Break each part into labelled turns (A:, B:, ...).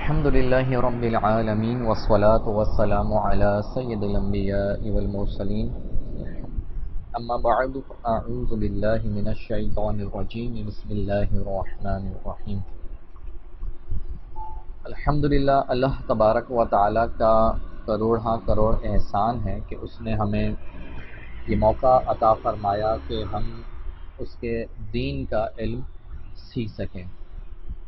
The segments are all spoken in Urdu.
A: الحمد لله رب العالمين والصلاة والسلام على سيد الأنبياء والمرسلين أما بعد أعوذ بالله من الشيطان الرجيم بسم الله الرحمن الرحيم الحمدللہ اللہ تبارک و تعالیٰ کا کروڑ احسان ہے کہ اس نے ہمیں یہ موقع عطا فرمایا کہ ہم اس کے دین کا علم سیکھ سکیں۔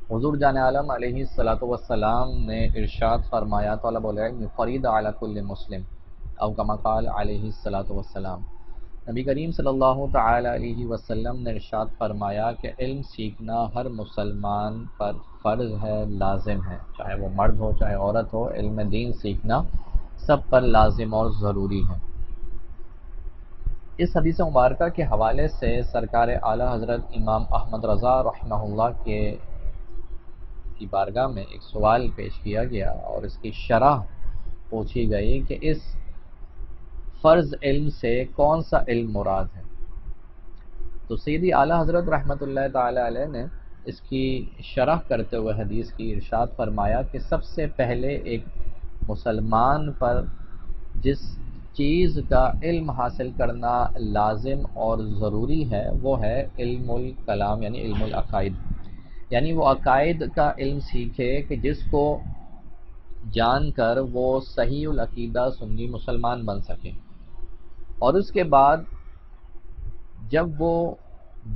A: حضور جان عالم علیہ الصلاۃ والسلام نے ارشاد فرمایا طلب العلم فرید علی کل مسلم او کما قال علیہ الصلاۃ والسلام۔ نبی کریم صلی اللہ تعالی علیہ وسلم نے ارشاد فرمایا کہ علم سیکھنا ہر مسلمان پر فرض ہے، لازم ہے، چاہے وہ مرد ہو چاہے عورت ہو، علم دین سیکھنا سب پر لازم اور ضروری ہے۔ اس حدیث مبارکہ کے حوالے سے سرکار اعلیٰ حضرت امام احمد رضا رحمہ اللہ کی بارگاہ میں ایک سوال پیش کیا گیا اور اس کی شرح پوچھی گئی کہ اس فرض علم سے کون سا علم مراد ہے۔ تو سیدی اعلیٰ حضرت رحمۃ اللہ تعالی علیہ نے اس کی شرح کرتے ہوئے حدیث کی ارشاد فرمایا کہ سب سے پہلے ایک مسلمان پر جس چیز کا علم حاصل کرنا لازم اور ضروری ہے وہ ہے علم الکلام یعنی علم العقائد، یعنی وہ عقائد کا علم سیکھے کہ جس کو جان کر وہ صحیح العقیدہ سنی مسلمان بن سکے۔ اور اس کے بعد جب وہ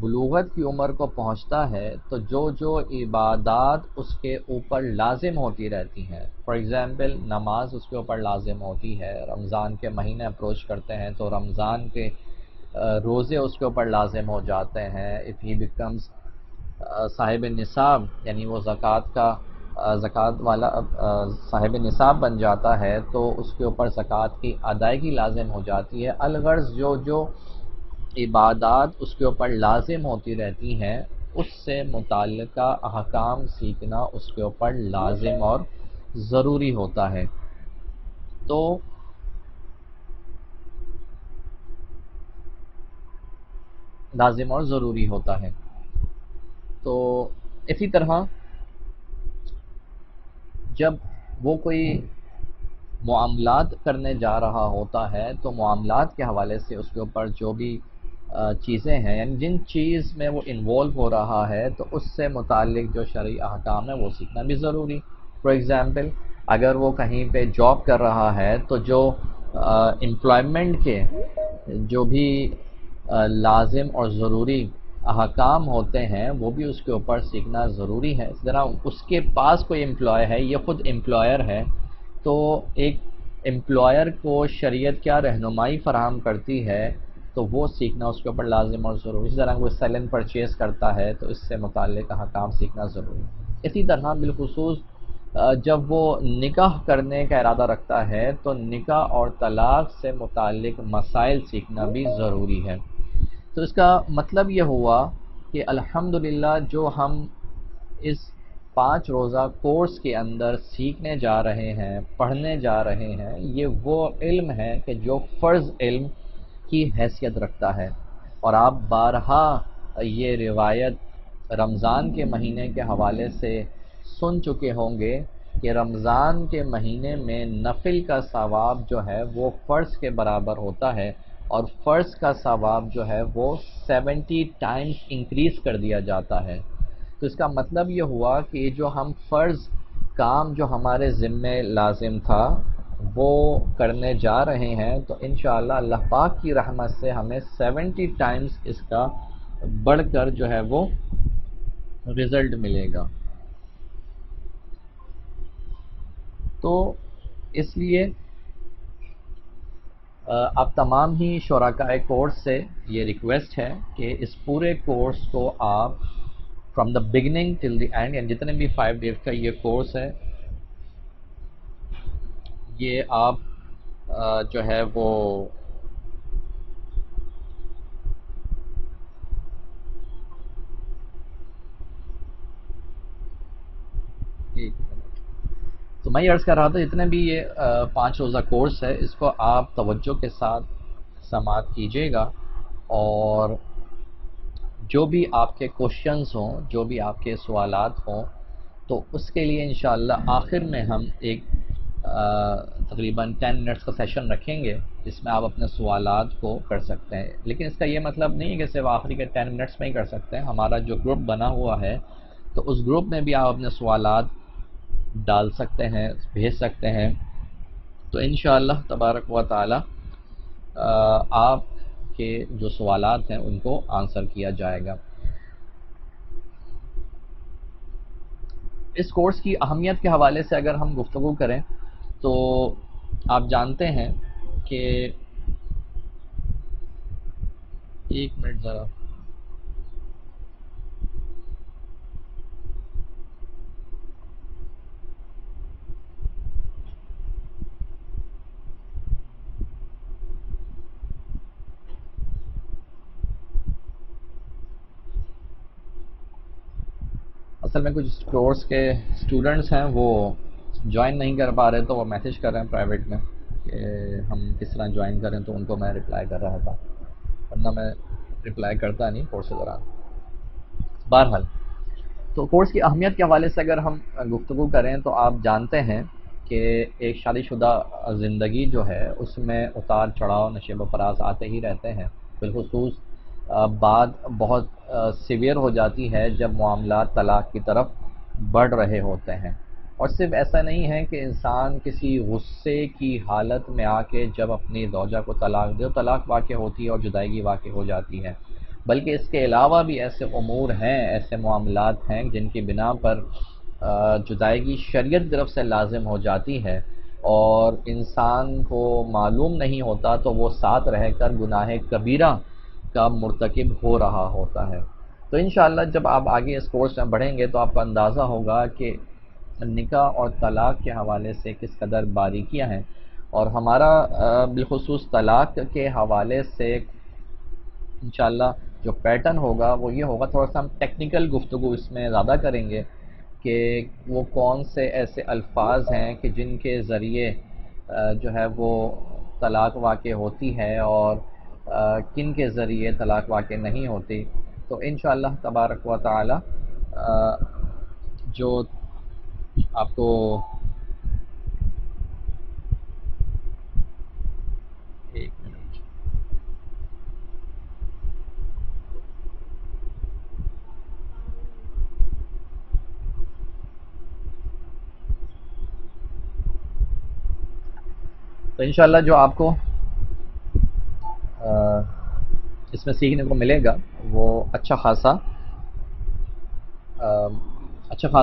A: بلوغت کی عمر کو پہنچتا ہے تو جو عبادات اس کے اوپر لازم ہوتی رہتی ہیں، فار ایگزامپل نماز اس کے اوپر لازم ہوتی ہے، رمضان کے مہینے اپروچ کرتے ہیں تو رمضان کے روزے اس کے اوپر لازم ہو جاتے ہیں۔ اف ہی بیکمز صاحب نصاب یعنی وہ زکوٰۃ والا صاحب نصاب بن جاتا ہے تو اس کے اوپر زکوٰۃ کی ادائیگی لازم ہو جاتی ہے۔ الغرض جو عبادات اس کے اوپر لازم ہوتی رہتی ہیں اس سے متعلقہ احکام سیکھنا اس کے اوپر لازم اور ضروری ہوتا ہے۔ تو لازم اور ضروری ہوتا ہے۔ تو اسی طرح جب وہ کوئی معاملات کرنے جا رہا ہوتا ہے تو معاملات کے حوالے سے اس کے اوپر جو بھی چیزیں ہیں یعنی جن چیز میں وہ انوالو ہو رہا ہے تو اس سے متعلق جو شرعی احکام ہے وہ سیکھنا بھی ضروری۔ فار ایگزامپل اگر وہ کہیں پہ جاب کر رہا ہے تو جو امپلائمنٹ کے جو بھی لازم اور ضروری احکام ہوتے ہیں وہ بھی اس کے اوپر سیکھنا ضروری ہے۔ اس طرح اس کے پاس کوئی امپلائی ہے، یہ خود امپلائر ہے، تو ایک امپلائر کو شریعت کیا رہنمائی فراہم کرتی ہے تو وہ سیکھنا اس کے اوپر لازم اور ضروری۔ اسی طرح وہ سیل اینڈ پرچیز کرتا ہے تو اس سے متعلق احکام سیکھنا ضروری ہے۔ اسی طرح بالخصوص جب وہ نکاح کرنے کا ارادہ رکھتا ہے تو نکاح اور طلاق سے متعلق مسائل سیکھنا بھی ضروری ہے۔ تو اس کا مطلب یہ ہوا کہ الحمدللہ جو ہم اس 5 روزہ کورس کے اندر سیکھنے جا رہے ہیں، پڑھنے جا رہے ہیں، یہ وہ علم ہے کہ جو فرض علم کی حیثیت رکھتا ہے۔ اور آپ بارہا یہ روایت رمضان کے مہینے کے حوالے سے سن چکے ہوں گے کہ رمضان کے مہینے میں نفل کا ثواب جو ہے وہ فرض کے برابر ہوتا ہے، اور فرض کا ثواب جو ہے وہ 70 ٹائمز انکریز کر دیا جاتا ہے۔ تو اس کا مطلب یہ ہوا کہ جو ہم فرض کام جو ہمارے ذمے لازم تھا وہ کرنے جا رہے ہیں تو انشاءاللہ اللہ پاک کی رحمت سے ہمیں 70 ٹائمز اس کا بڑھ کر جو ہے وہ رزلٹ ملے گا۔ تو اس لیے آپ تمام ہی شرکائے کورس سے یہ ریکویسٹ ہے کہ اس پورے کورس کو آپ from the beginning till the end یعنی جتنے بھی 5 ڈیز کا یہ کورس ہے یہ آپ جو ہے وہ تو میں یہ عرض کر رہا تھا جتنے بھی یہ 5 روزہ کورس ہے اس کو آپ توجہ کے ساتھ سماعت کیجیے گا، اور جو بھی آپ کے کوشچنز ہوں، جو بھی آپ کے سوالات ہوں تو اس کے لیے انشاءاللہ آخر میں ہم ایک تقریباً 10 منٹس کا سیشن رکھیں گے جس میں آپ اپنے سوالات کو کر سکتے ہیں. لیکن اس کا یہ مطلب نہیں ہے کہ صرف آخری کے 10 منٹس میں ہی کر سکتے ہیں. ہمارا جو گروپ بنا ہوا ہے تو اس گروپ میں بھی آپ اپنے سوالات ڈال سکتے ہیں، بھیج سکتے ہیں. تو انشاءاللہ تبارک و تعالی آپ کے جو سوالات ہیں ان کو آنسر کیا جائے گا. اس کورس کی اہمیت کے حوالے سے اگر ہم گفتگو کریں تو آپ جانتے ہیں کہ ایک منٹ ذرا اصل میں کچھ کورس کے اسٹوڈنٹس ہیں وہ جوائن نہیں کر پا رہے تو وہ میسج کر رہے ہیں پرائیویٹ میں کہ ہم کس طرح جوائن کریں، تو ان کو میں رپلائی کر رہا تھا، ورنہ میں رپلائی کرتا نہیں کورس کے دوران. بہرحال تو کورس کی اہمیت کے حوالے سے اگر ہم گفتگو کریں تو آپ جانتے ہیں کہ ایک شادی شدہ زندگی جو ہے اس میں اتار چڑھاؤ، نشیب و فراز آتے ہی رہتے ہیں. بالخصوص بات بہت سیویئر ہو جاتی ہے جب معاملات طلاق کی طرف بڑھ رہے ہوتے ہیں. اور صرف ایسا نہیں ہے کہ انسان کسی غصے کی حالت میں آ کے جب اپنی زوجہ کو طلاق دے، طلاق واقع ہوتی ہے اور جدائیگی واقع ہو جاتی ہے، بلکہ اس کے علاوہ بھی ایسے امور ہیں، ایسے معاملات ہیں جن کی بنا پر جدائیگی شریعت کی طرف سے لازم ہو جاتی ہے اور انسان کو معلوم نہیں ہوتا تو وہ ساتھ رہ کر گناہ کبیرہ کا مرتکب ہو رہا ہوتا ہے. تو انشاءاللہ جب آپ آگے اس کورس میں بڑھیں گے تو آپ کو اندازہ ہوگا کہ نکاح اور طلاق کے حوالے سے کس قدر باریکیاں ہیں. اور ہمارا بالخصوص طلاق کے حوالے سے انشاءاللہ جو پیٹرن ہوگا وہ یہ ہوگا، تھوڑا سا ہم ٹیکنیکل گفتگو اس میں زیادہ کریں گے کہ وہ کون سے ایسے الفاظ ہیں کہ جن کے ذریعے جو ہے وہ طلاق واقع ہوتی ہے اور کن کے ذریعے طلاق واقع نہیں ہوتی. تو انشاءاللہ تبارک و تعالی جو آپ کو ایک منٹ تو انشاءاللہ جو آپ کو اس میں سیکھنے کو ملے گا وہ اچھا خاصا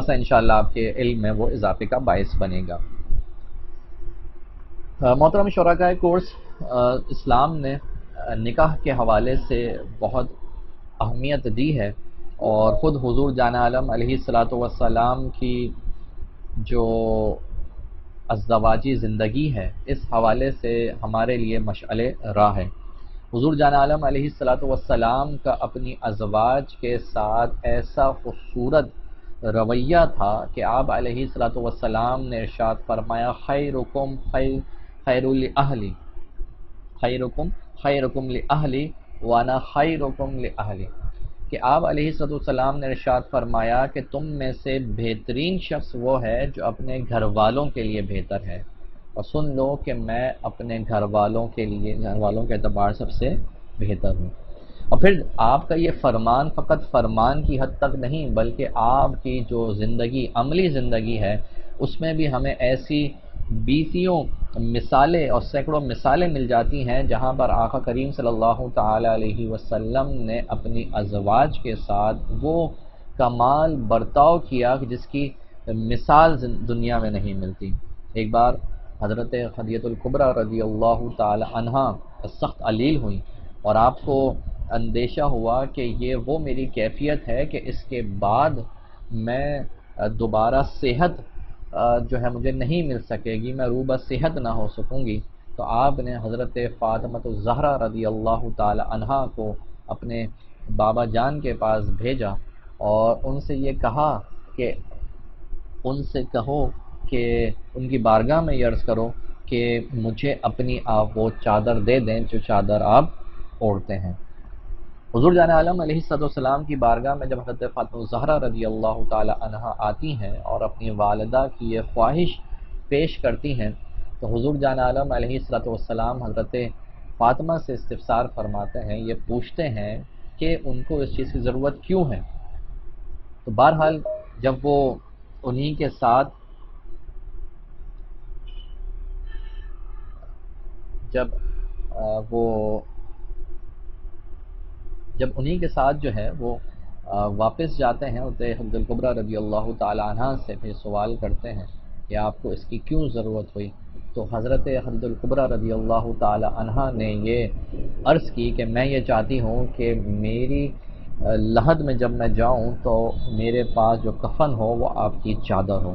A: انشاءاللہ آپ کے علم میں وہ اضافے کا باعث بنے گا. محترم شرکاء کورس، اسلام نے نکاح کے حوالے سے بہت اہمیت دی ہے اور خود حضور جان عالم علیہ الصلاۃ والسلام کی جو ازدواجی زندگی ہے اس حوالے سے ہمارے لیے مشعل راہ ہے. حضور جان عالم علیہ الصلاۃ والسلام کا اپنی ازواج کے ساتھ ایسا خوبصورت رویہ تھا کہ آپ علیہ الصلاۃ والسلام نے ارشاد فرمایا خیرکم خیر لأہلی، خیرکم خیرکم لأہلی وانا خیرکم لأہلی، کہ آپ علیہ الصلوۃ والسلام نے ارشاد فرمایا کہ تم میں سے بہترین شخص وہ ہے جو اپنے گھر والوں کے لیے بہتر ہے، اور سن لو کہ میں اپنے گھر والوں کے لیے، گھر والوں کے اعتبار سب سے بہتر ہوں. اور پھر آپ کا یہ فرمان فقط فرمان کی حد تک نہیں بلکہ آپ کی جو زندگی، عملی زندگی ہے، اس میں بھی ہمیں ایسی بیسیوں مثالیں اور سینکڑوں مثالیں مل جاتی ہیں جہاں پر آقا کریم صلی اللہ تعالی علیہ وسلم نے اپنی ازواج کے ساتھ وہ کمال برتاؤ کیا کہ جس کی مثال دنیا میں نہیں ملتی. ایک بار حضرت خدیجہ الکبریٰ رضی اللہ تعالی عنہا سخت علیل ہوئیں اور آپ کو اندیشہ ہوا کہ یہ وہ میری کیفیت ہے کہ اس کے بعد میں دوبارہ صحت جو ہے مجھے نہیں مل سکے گی، میں روبہ صحت نہ ہو سکوں گی. تو آپ نے حضرت فاطمہ الزہرا رضی اللہ تعالی عنہا کو اپنے بابا جان کے پاس بھیجا اور ان سے یہ کہا کہ ان سے کہو کہ ان کی بارگاہ میں یہ عرض کرو کہ مجھے اپنی آپ وہ چادر دے دیں جو چادر آپ اوڑھتے ہیں. حضور جان عالم علیہ الصلوۃ والسلام کی بارگاہ میں جب حضرت فاطمہ الزہرا رضی اللہ تعالی عنہا آتی ہیں اور اپنی والدہ کی یہ خواہش پیش کرتی ہیں، تو حضور جان عالم علیہ الصلوۃ والسلام حضرت فاطمہ سے استفسار فرماتے ہیں، یہ پوچھتے ہیں کہ ان کو اس چیز کی ضرورت کیوں ہے۔ تو بہرحال جب وہ انہی کے ساتھ جب وہ جب انہی کے ساتھ جو ہے وہ واپس جاتے ہیں، حضرت حفصہ الکبریٰ رضی اللہ تعالی عنہ سے پھر سوال کرتے ہیں کہ آپ کو اس کی کیوں ضرورت ہوئی، تو حضرت حفصہ الکبریٰ رضی اللہ تعالی عنہ نے یہ عرض کی کہ میں یہ چاہتی ہوں کہ میری لحد میں جب میں جاؤں تو میرے پاس جو کفن ہو وہ آپ کی چادر ہو۔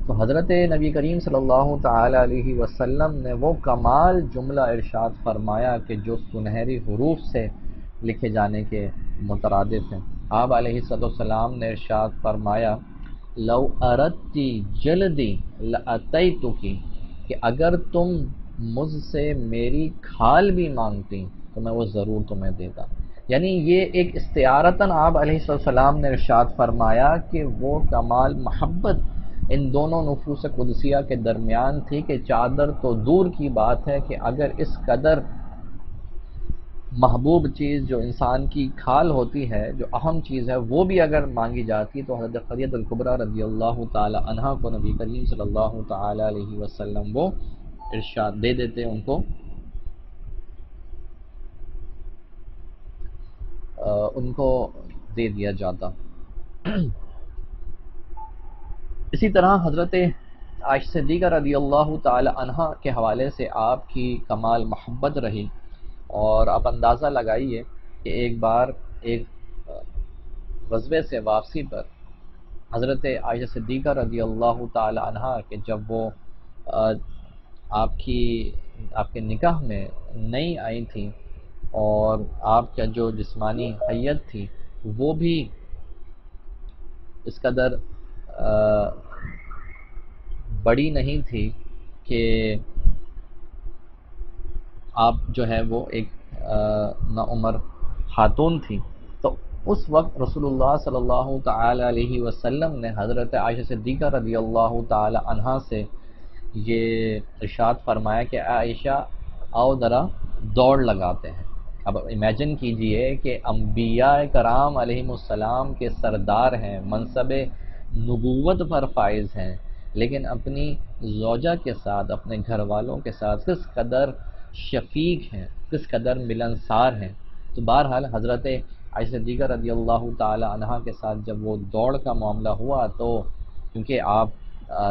A: تو حضرت نبی کریم صلی اللہ تعالی علیہ وسلم نے وہ کمال جملہ ارشاد فرمایا کہ جو سنہری حروف سے لکھے جانے کے مترادف ہیں۔ آپ علیہ السلام نے ارشاد فرمایا، لو اردتی جلدی لاتیتکی، کہ اگر تم مجھ سے میری کھال بھی مانگتی تو میں وہ ضرور تمہیں دیتا۔ یعنی یہ ایک استعارتاً آپ علیہ السلام نے ارشاد فرمایا کہ وہ کمال محبت ان دونوں نفوس قدسیہ کے درمیان تھی کہ چادر تو دور کی بات ہے کہ اگر اس قدر محبوب چیز جو انسان کی کھال ہوتی ہے، جو اہم چیز ہے، وہ بھی اگر مانگی جاتی تو حضرت خدیجہ الکبریٰ رضی اللہ تعالی عنہا کو نبی کریم صلی اللہ تعالی علیہ وسلم وہ ارشاد دے دیتے، ان کو دے دیا جاتا۔ اسی طرح حضرت عائشہ صدیقہ رضی اللہ تعالی عنہا کے حوالے سے آپ کی کمال محبت رہی، اور آپ اندازہ لگائیے کہ ایک بار ایک غزوے سے واپسی پر حضرت عائشہ صدیقہ رضی اللہ تعالی عنہا کہ جب وہ آپ کے نکاح میں نئی آئی تھی اور آپ کا جو جسمانی حیت تھی وہ بھی اس قدر بڑی نہیں تھی کہ آپ جو ہے وہ ایک نوعمر خاتون تھی، تو اس وقت رسول اللہ صلی اللہ تعالی علیہ وسلم نے حضرت عائشہ صدیقہ رضی اللہ تعالی عنہا سے یہ ارشاد فرمایا کہ عائشہ آؤ ذرا دوڑ لگاتے ہیں۔ اب امیجن کیجئے کہ انبیاء کرام علیہم السلام کے سردار ہیں، منصب نبوت پر فائز ہیں، لیکن اپنی زوجہ کے ساتھ، اپنے گھر والوں کے ساتھ کس قدر شفیق ہیں، کس قدر ملنسار ہیں۔ تو بہرحال حضرت عائشہ صدیقہ رضی اللہ تعالی عنہا کے ساتھ جب وہ دوڑ کا معاملہ ہوا تو کیونکہ آپ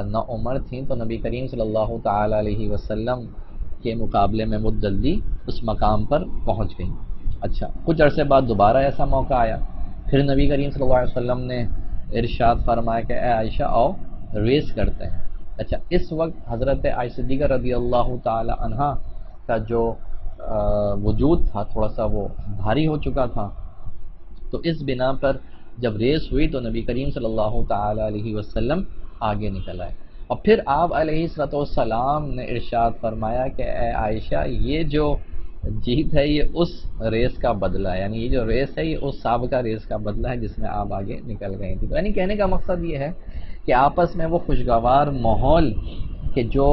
A: نوعمر تھیں تو نبی کریم صلی اللہ تعالی علیہ وسلم کے مقابلے میں وہ جلدی اس مقام پر پہنچ گئیں۔ اچھا، کچھ عرصے بعد دوبارہ ایسا موقع آیا، پھر نبی کریم صلی اللہ علیہ وسلم نے ارشاد فرمایا کہ اے عائشہ آؤ ریس کرتے ہیں۔ اچھا، اس وقت حضرت عائشہ صدیقہ رضی اللہ تعالی عنہا کا جو وجود تھا تھوڑا سا وہ بھاری ہو چکا تھا، تو اس بنا پر جب ریس ہوئی تو نبی کریم صلی اللہ تعالی علیہ وسلم آگے نکل آئے، اور پھر آپ علیہ السلام نے ارشاد فرمایا کہ اے عائشہ یہ جو جیت ہے یہ اس ریس کا بدلہ ہے، یعنی یہ جو ریس ہے یہ اس سابقہ ریس کا بدلہ ہے جس میں آپ آگے نکل گئی تھی۔ تو یعنی کہنے کا مقصد یہ ہے کہ آپس میں وہ خوشگوار ماحول کہ جو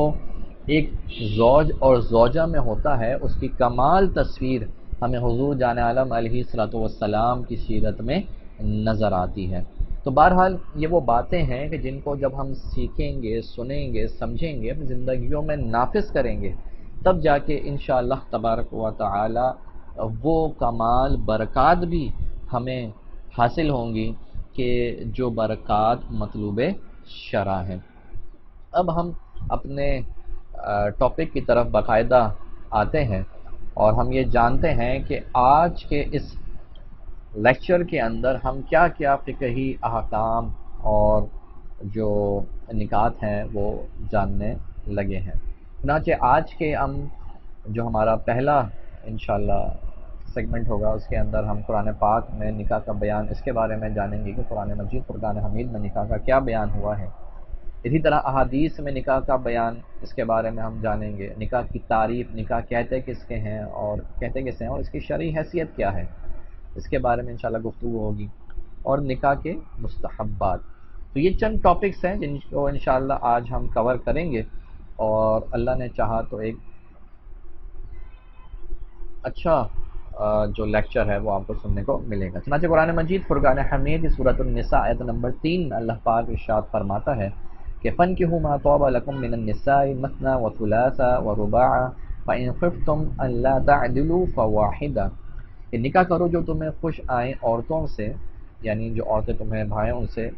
A: ایک زوج اور زوجہ میں ہوتا ہے اس کی کمال تصویر ہمیں حضور جان عالم علیہ السلام کی سیرت میں نظر آتی ہے۔ تو بہرحال یہ وہ باتیں ہیں کہ جن کو جب ہم سیکھیں گے، سنیں گے، سمجھیں گے، اپنی زندگیوں میں نافذ کریں گے، تب جا کے انشاءاللہ تبارک و تعالی وہ کمال برکات بھی ہمیں حاصل ہوں گی کہ جو برکات مطلوب شرع ہیں۔ اب ہم اپنے ٹاپک کی طرف باقاعدہ آتے ہیں اور ہم یہ جانتے ہیں کہ آج کے اس لیکچر کے اندر ہم کیا کیا فقہی احکام اور جو نکات ہیں وہ جاننے لگے ہیں۔ چنانچہ آج کے ہم جو ہمارا پہلا انشاءاللہ سیگمنٹ ہوگا اس کے اندر ہم قرآن پاک میں نکاح کا بیان اس کے بارے میں جانیں گے کہ قرآن مجید فرقان حمید میں نکاح کا کیا بیان ہوا ہے۔ اسی طرح احادیث میں نکاح کا بیان اس کے بارے میں ہم جانیں گے، نکاح کی تعریف، نکاح کہتے کس کے ہیں اور کہتے کس ہیں اور اس کی شرعی حیثیت کیا ہے۔ اس کے بارے میں انشاءاللہ گفتگو ہوگی، اور نکاح کے مستحبات۔ تو یہ چند ٹاپکس ہیں جن کو انشاءاللہ آج ہم کور کریں گے، اور اللہ نے چاہا تو ایک اچھا جو لیکچر ہے وہ آپ کو سننے کو ملے گا۔ چنانچہ قرآن مجید فرقان حمید سورۃ النساء آیت نمبر 3 اللہ پاک ارشاد فرماتا ہے کہ فَانكِحُوا مَا طَابَ لَكُم مِّنَ النِّسَاءِ مَثْنَىٰ وَثُلَاثَ وَرُبَاعَ فَإِن خِفْتُمْ أَلَّا تَعْدِلُوا فَوَاحِدَةً، کہ نکاح کرو جو تمہیں خوش آئیں عورتوں سے، یعنی جو عورتیں تمہیں بھائیں ان سے،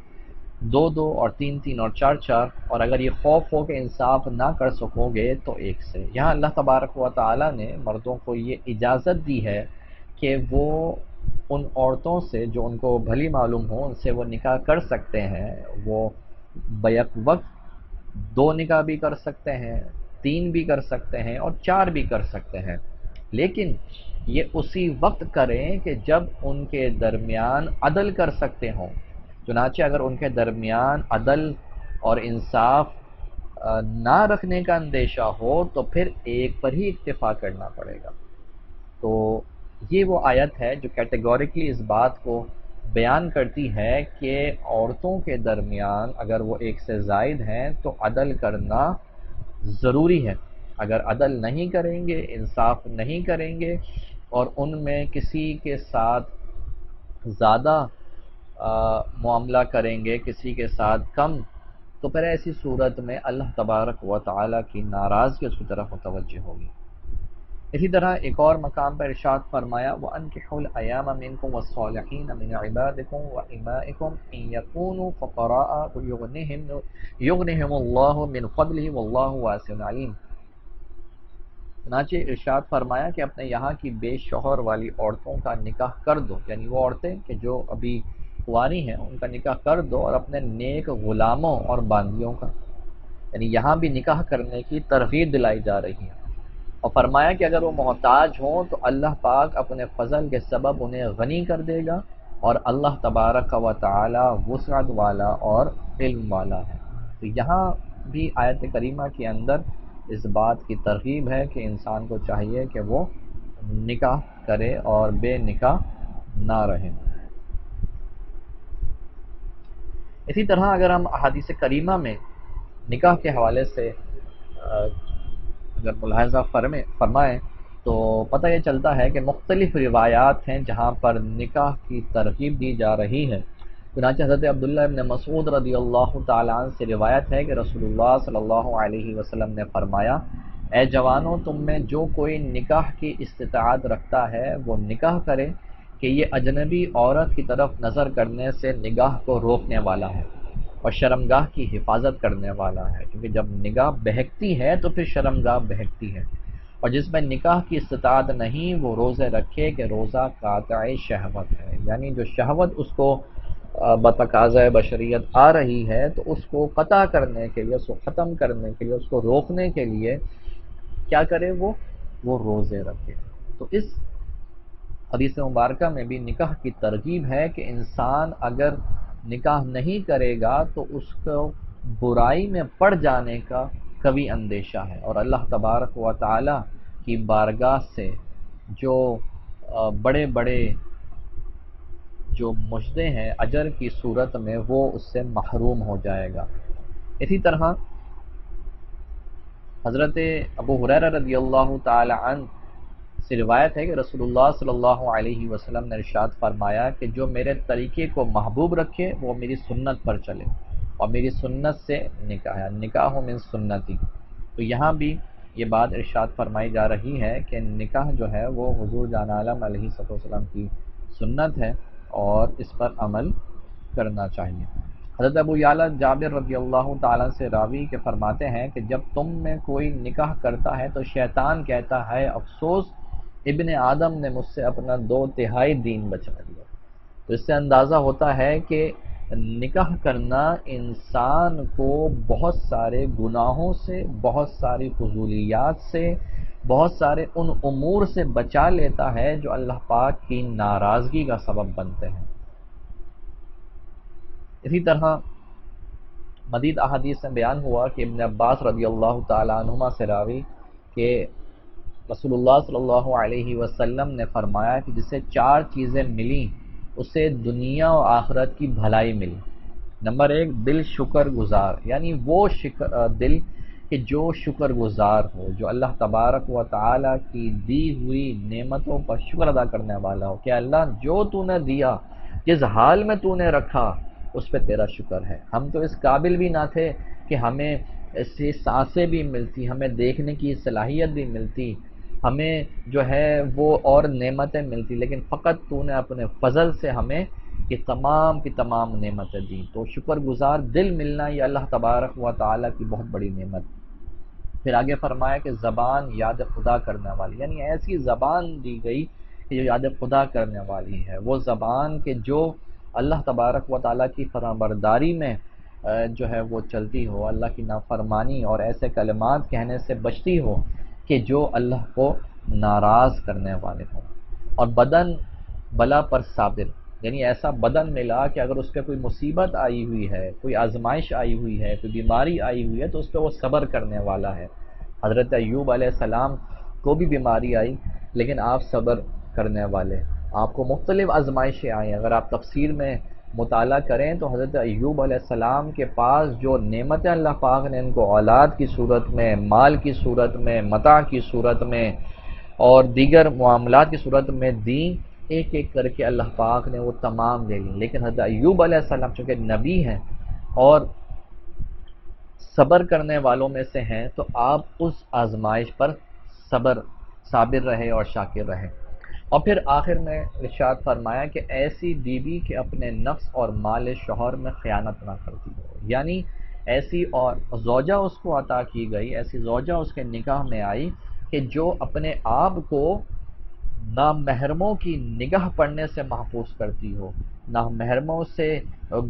A: دو دو اور تین تین اور چار چار، اور اگر یہ خوف ہو کہ انصاف نہ کر سکو گے تو ایک سے۔ یہاں اللہ تبارک و تعالی نے مردوں کو یہ اجازت دی ہے کہ وہ ان عورتوں سے جو ان کو بھلی معلوم ہو ان سے وہ نکاح کر سکتے ہیں، وہ بیک وقت دو نکاح بھی کر سکتے ہیں، تین بھی کر سکتے ہیں اور چار بھی کر سکتے ہیں، لیکن یہ اسی وقت کریں کہ جب ان کے درمیان عدل کر سکتے ہوں۔ چنانچہ اگر ان کے درمیان عدل اور انصاف نہ رکھنے کا اندیشہ ہو تو پھر ایک پر ہی اکتفا کرنا پڑے گا۔ تو یہ وہ آیت ہے جو کیٹیگوریکلی اس بات کو بیان کرتی ہے کہ عورتوں کے درمیان اگر وہ ایک سے زائد ہیں تو عدل کرنا ضروری ہے۔ اگر عدل نہیں کریں گے، انصاف نہیں کریں گے، اور ان میں کسی کے ساتھ زیادہ معاملہ کریں گے، کسی کے ساتھ کم، تو پھر ایسی صورت میں اللہ تبارک و تعالیٰ کی ناراضگی اس کی طرف متوجہ ہوگی۔ اسی طرح ایک اور مقام پر ارشاد فرمایا وَأَنكِحُوا الْأَيَامَ مِنكُمْ وَالصَّالِحِينَ مِنْ عِبَادِكُمْ وَإِمَائِكُمْ إِنْ يَكُونُوا فُقَرَاءَ يُغْنِهِمُ اللَّهُ مِنْ فَضْلِهِ وَاللَّهُ وَاسِعٌ عَلِيمٌ۔ چنانچہ ارشاد فرمایا کہ اپنے یہاں کی بے شوہر والی عورتوں کا نکاح کر دو، یعنی وہ عورتیں کہ جو ابھی کنواری ہیں ان کا نکاح کر دو، اور اپنے نیک غلاموں اور باندیوں کا، یعنی یہاں بھی نکاح کرنے کی ترغیب دلائی جا رہی ہے، اور فرمایا کہ اگر وہ محتاج ہوں تو اللہ پاک اپنے فضل کے سبب انہیں غنی کر دے گا، اور اللہ تبارک و تعالی وسعت والا اور علم والا ہے۔ تو یہاں بھی آیت کریمہ کے اندر اس بات کی ترغیب ہے کہ انسان کو چاہیے کہ وہ نکاح کرے اور بے نکاح نہ رہے۔ اسی طرح اگر ہم احادیث کریمہ میں نکاح کے حوالے سے اگر ملاحظہ فرمائیں تو پتہ یہ چلتا ہے کہ مختلف روایات ہیں جہاں پر نکاح کی ترغیب دی جا رہی ہے۔ چنانچہ حضرت عبداللہ ابن مسعود رضی اللہ تعالیٰ عنہ سے روایت ہے کہ رسول اللہ صلی اللہ علیہ وسلم نے فرمایا اے جوانوں، تم میں جو کوئی نکاح کی استطاعت رکھتا ہے وہ نکاح کرے، کہ یہ اجنبی عورت کی طرف نظر کرنے سے نگاہ کو روکنے والا ہے اور شرمگاہ کی حفاظت کرنے والا ہے، کیونکہ جب نگاہ بہکتی ہے تو پھر شرمگاہ بہکتی ہے، اور جس میں نکاح کی استطاعت نہیں وہ روزے رکھے کہ روزہ قاطع شہوت ہے، یعنی جو شہوت اس کو بتقاضۂ بشریت آ رہی ہے تو اس کو قطع کرنے کے لیے، اس کو ختم کرنے کے لیے، اس کو روکنے کے لیے کیا کرے، وہ روزے رکھے۔ تو اس حدیث مبارکہ میں بھی نکاح کی ترغیب ہے کہ انسان اگر نکاح نہیں کرے گا تو اس کو برائی میں پڑ جانے کا کبھی اندیشہ ہے، اور اللہ تبارک و تعالی کی بارگاہ سے جو بڑے بڑے جو مجدے ہیں اجر کی صورت میں وہ اس سے محروم ہو جائے گا۔ اسی طرح حضرت ابو ہریرہ رضی اللہ تعالی عنہ سے روایت ہے کہ رسول اللہ صلی اللہ علیہ وسلم نے ارشاد فرمایا کہ جو میرے طریقے کو محبوب رکھے وہ میری سنت پر چلے، اور میری سنت سے نکاح ہے، نکاح من سنتی۔ تو یہاں بھی یہ بات ارشاد فرمائی جا رہی ہے کہ نکاح جو ہے وہ حضور جان عالم علیہ السلام کی سنت ہے اور اس پر عمل کرنا چاہیے۔ حضرت ابو یعلا جابر رضی اللہ تعالیٰ سے راوی کے فرماتے ہیں کہ جب تم میں کوئی نکاح کرتا ہے تو شیطان کہتا ہے افسوس، ابن آدم نے مجھ سے اپنا 2/3 دین بچا لیا۔ تو اس سے اندازہ ہوتا ہے کہ نکاح کرنا انسان کو بہت سارے گناہوں سے، بہت ساری فضولیات سے، بہت سارے ان امور سے بچا لیتا ہے جو اللہ پاک کی ناراضگی کا سبب بنتے ہیں۔ اسی طرح مزید احادیث میں بیان ہوا کہ ابن عباس رضی اللہ تعالیٰ عنہما سے راوی کہ رسول اللہ صلی اللہ علیہ وسلم نے فرمایا کہ جسے چار چیزیں ملیں اسے دنیا و آخرت کی بھلائی ملی۔ نمبر ایک، دل شکر گزار، یعنی وہ دل کہ جو شکر گزار ہو، جو اللہ تبارک و تعالیٰ کی دی ہوئی نعمتوں پر شکر ادا کرنے والا ہو کہ اللہ جو تو نے دیا، جس حال میں تو نے رکھا، اس پہ تیرا شکر ہے۔ ہم تو اس قابل بھی نہ تھے کہ ہمیں ایسی سانسیں بھی ملتی، ہمیں دیکھنے کی صلاحیت بھی ملتی، ہمیں جو ہے وہ اور نعمتیں ملتی، لیکن فقط تو نے اپنے فضل سے ہمیں یہ تمام کی تمام نعمتیں دیں۔ تو شکر گزار دل ملنا یہ اللہ تبارک و تعالیٰ کی بہت بڑی نعمت۔ پھر آگے فرمایا کہ زبان یاد خدا کرنے والی، یعنی ایسی زبان دی گئی کہ جو یاد خدا کرنے والی ہے، وہ زبان کہ جو اللہ تبارک و تعالیٰ کی فرمانبرداری میں جو ہے وہ چلتی ہو، اللہ کی نافرمانی اور ایسے کلمات کہنے سے بچتی ہو کہ جو اللہ کو ناراض کرنے والے ہوں۔ اور بدن بلا پر صابر، یعنی ایسا بدن ملا کہ اگر اس پہ کوئی مصیبت آئی ہوئی ہے، کوئی آزمائش آئی ہوئی ہے، کوئی بیماری آئی ہوئی ہے، تو اس پہ وہ صبر کرنے والا ہے۔ حضرت ایوب علیہ السلام کو بھی بیماری آئی، لیکن آپ صبر کرنے والے۔ آپ کو مختلف آزمائشیں آئیں، اگر آپ تفسیر میں مطالعہ کریں تو حضرت ایوب علیہ السلام کے پاس جو نعمتیں اللہ پاک نے ان کو اولاد کی صورت میں، مال کی صورت میں، متاع کی صورت میں اور دیگر معاملات کی صورت میں دیں، ایک ایک کر کے اللہ پاک نے وہ تمام دے لیں، لیکن حضرت ایوب علیہ السلام چونکہ نبی ہیں اور صبر کرنے والوں میں سے ہیں، تو آپ اس آزمائش پر صابر رہے اور شاکر رہے۔ اور پھر آخر میں ارشاد فرمایا کہ ایسی بیوی کہ اپنے نفس اور مال شوہر میں خیانت نہ کرتی ہو، یعنی ایسی اور زوجہ اس کو عطا کی گئی، ایسی زوجہ اس کے نکاح میں آئی کہ جو اپنے آپ کو نامحرموں کی نگاہ پڑنے سے محفوظ کرتی ہو، نامحرموں سے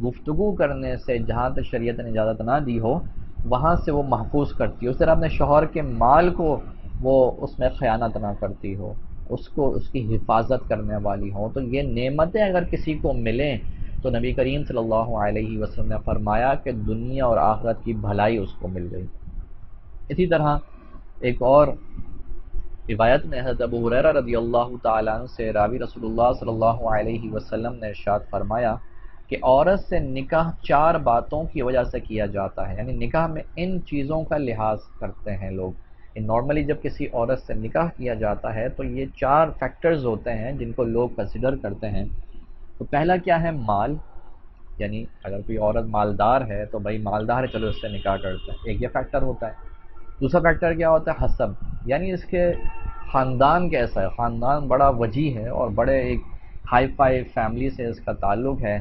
A: گفتگو کرنے سے، جہاں تک شریعت نے اجازت نہ دی ہو وہاں سے وہ محفوظ کرتی ہو، اس طرح اپنے شوہر کے مال کو وہ اس میں خیانت نہ کرتی ہو، اس کو اس کی حفاظت کرنے والی ہوں۔ تو یہ نعمتیں اگر کسی کو ملیں تو نبی کریم صلی اللہ علیہ وسلم نے فرمایا کہ دنیا اور آخرت کی بھلائی اس کو مل گئی۔ اسی طرح ایک اور روایت میں حضرت ابو ہریرہ رضی اللہ تعالیٰ عنہ سے راوی رسول اللہ صلی اللہ علیہ وسلم نے ارشاد فرمایا کہ عورت سے نکاح چار باتوں کی وجہ سے کیا جاتا ہے، یعنی نکاح میں ان چیزوں کا لحاظ کرتے ہیں لوگ۔ نارملی جب کسی عورت سے نکاح کیا جاتا ہے تو یہ چار فیکٹرز ہوتے ہیں جن کو لوگ کنسیڈر کرتے ہیں۔ تو پہلا کیا ہے؟ مال، یعنی اگر کوئی عورت مالدار ہے تو بھائی مالدار ہے، چلو اس سے نکاح کرتے ہیں، ایک یہ فیکٹر ہوتا ہے۔ دوسرا فیکٹر کیا ہوتا ہے؟ حسب، یعنی اس کے خاندان کیسا ہے، خاندان بڑا وجیح ہے اور بڑے ایک ہائی فائی فیملی سے اس کا تعلق ہے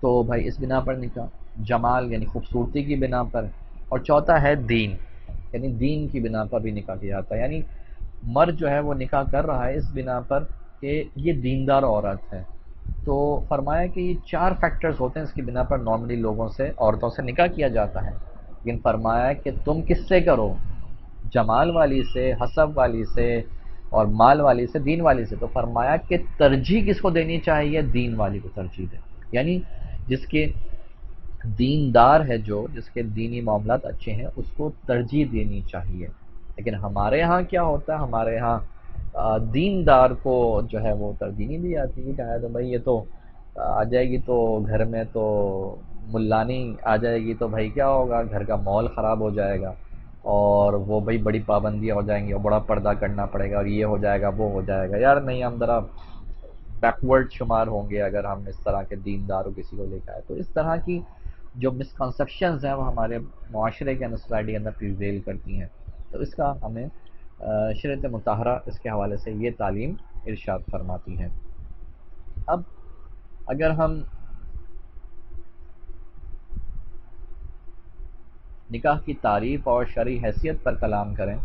A: تو بھائی اس بنا پر نکاح۔ جمال یعنی خوبصورتی کی بنا پر۔ اور چوتھا ہے دین، یعنی دین کی بنا پر بھی نکاح کیا جاتا ہے، یعنی مرد جو ہے وہ نکاح کر رہا ہے اس بنا پر کہ یہ دیندار عورت ہے۔ تو فرمایا کہ یہ چار فیکٹرز ہوتے ہیں اس کی بنا پر نارملی لوگوں سے، عورتوں سے نکاح کیا جاتا ہے، لیکن فرمایا کہ تم کس سے کرو؟ جمال والی سے، حسب والی سے اور مال والی سے، دین والی سے۔ تو فرمایا کہ ترجیح کس کو دینی چاہیے؟ دین والی کو ترجیح دے، یعنی جس کے دیندار ہے، جو جس کے دینی معاملات اچھے ہیں اس کو ترجیح دینی چاہیے۔ لیکن ہمارے ہاں کیا ہوتا ہے؟ ہمارے ہاں دیندار کو جو ہے وہ ترجیح نہیں دی جاتی ہے، کہا تو بھائی یہ تو آ جائے گی تو گھر میں تو ملانی آ جائے گی تو بھائی کیا ہوگا، گھر کا ماحول خراب ہو جائے گا اور وہ بھائی بڑی پابندیاں ہو جائیں گی اور بڑا پردہ کرنا پڑے گا اور یہ ہو جائے گا وہ ہو جائے گا۔ یار نہیں، ہم ذرا بیکورڈ شمار ہوں گے اگر ہم اس طرح کے دینداروں کسی کو لے کے آئے۔ تو اس طرح کی جو مسکنسیپشنز ہیں وہ ہمارے معاشرے کے اندر، سوسائٹی کے اندر پریویل کرتی ہیں، تو اس کا ہمیں شریعت مطہرہ اس کے حوالے سے یہ تعلیم ارشاد فرماتی ہے۔ اب اگر ہم نکاح کی تعریف اور شرعی حیثیت پر کلام کریں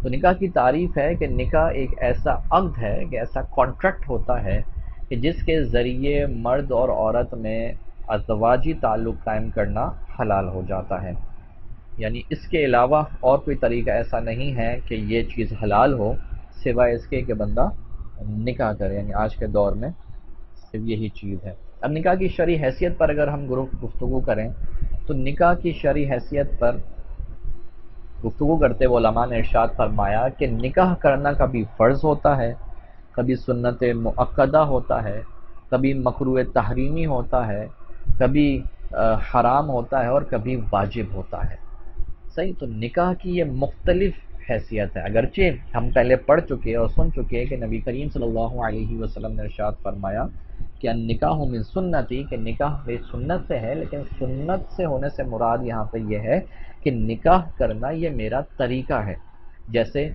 A: تو نکاح کی تعریف ہے کہ نکاح ایک ایسا عقد ہے، کہ ایسا کانٹریکٹ ہوتا ہے کہ جس کے ذریعے مرد اور عورت میں ازدواجی تعلق قائم کرنا حلال ہو جاتا ہے، یعنی اس کے علاوہ اور کوئی طریقہ ایسا نہیں ہے کہ یہ چیز حلال ہو سوائے اس کے کہ بندہ نکاح کرے، یعنی آج کے دور میں صرف یہی چیز ہے۔ اب نکاح کی شرعی حیثیت پر اگر ہم گفتگو کریں تو نکاح کی شرعی حیثیت پر گفتگو کرتے ہوئے علماء نے ارشاد فرمایا کہ نکاح کرنا کبھی فرض ہوتا ہے، کبھی سنت مؤکدہ ہوتا ہے، کبھی مکروہ تحریمی ہوتا ہے، کبھی حرام ہوتا ہے، اور کبھی واجب ہوتا ہے۔ صحیح، تو نکاح کی یہ مختلف حیثیت ہے، اگرچہ ہم پہلے پڑھ چکے اور سن چکے کہ نبی کریم صلی اللہ علیہ وسلم نے ارشاد فرمایا کہ نکاح من سنتی، کہ نکاح میری سنت سے ہے، لیکن سنت سے ہونے سے مراد یہاں پہ یہ ہے کہ نکاح کرنا یہ میرا طریقہ ہے۔ جیسے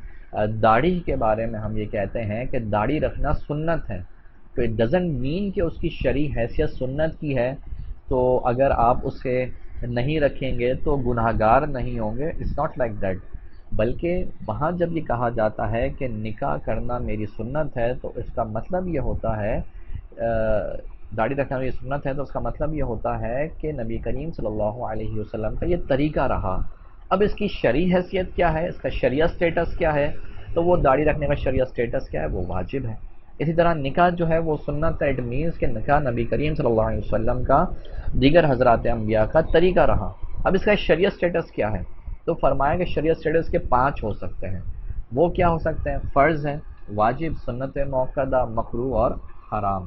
A: داڑھی کے بارے میں ہم یہ کہتے ہیں کہ داڑھی رکھنا سنت ہے، تو اٹ ڈزنٹ مین کہ اس کی شرعی حیثیت سنت کی ہے، تو اگر آپ اسے نہیں رکھیں گے تو گناہ گار نہیں ہوں گے، اٹس ناٹ لائک دیٹ، بلکہ وہاں جب یہ کہا جاتا ہے کہ نکاح کرنا میری سنت ہے تو اس کا مطلب یہ ہوتا ہے، داڑھی رکھنا میری سنت ہے تو اس کا مطلب یہ ہوتا ہے کہ نبی کریم صلی اللہ علیہ وسلم کا یہ طریقہ رہا۔ اب اس کی شرعی حیثیت کیا ہے، اس کا شریعہ سٹیٹس کیا ہے، تو وہ داڑھی رکھنے کا شریعہ سٹیٹس کیا ہے، وہ واجب ہے۔ اسی طرح نکاح جو ہے وہ سنت ہے، اٹ مینس کہ نکاح نبی کریم صلی اللہ علیہ وسلم کا دیگر حضرات انبیاء کا طریقہ رہا۔ اب اس کا شریعہ سٹیٹس کیا ہے، تو فرمایا کہ شریعہ سٹیٹس کے 5 ہو سکتے ہیں۔ وہ کیا ہو سکتے ہیں؟ فرض ہے، واجب، سنت موقدہ، مکروہ اور حرام۔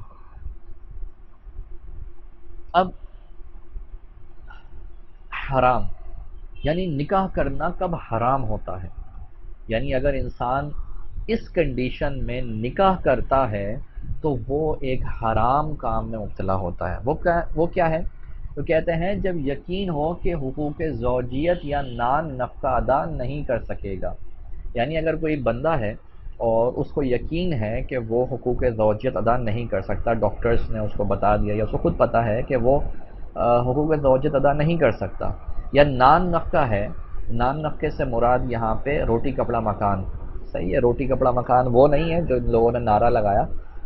A: اب حرام یعنی نکاح کرنا کب حرام ہوتا ہے، یعنی اگر انسان اس کنڈیشن میں نکاح کرتا ہے تو وہ ایک حرام کام میں مبتلا ہوتا ہے۔ وہ کیا ہے؟ تو کہتے ہیں جب یقین ہو کہ حقوق زوجیت یا نان نفقہ ادا نہیں کر سکے گا، یعنی اگر کوئی بندہ ہے اور اس کو یقین ہے کہ وہ حقوق زوجیت ادا نہیں کر سکتا، ڈاکٹرز نے اس کو بتا دیا یا اس کو خود پتہ ہے کہ وہ حقوق زوجیت ادا نہیں کر سکتا، یا نان نفقہ ہے، نان نفقے سے مراد یہاں پہ روٹی کپڑا مکان۔ صحیح ہے، روٹی کپڑا مکان وہ نہیں ہے جو ان لوگوں نے نعرہ لگایا،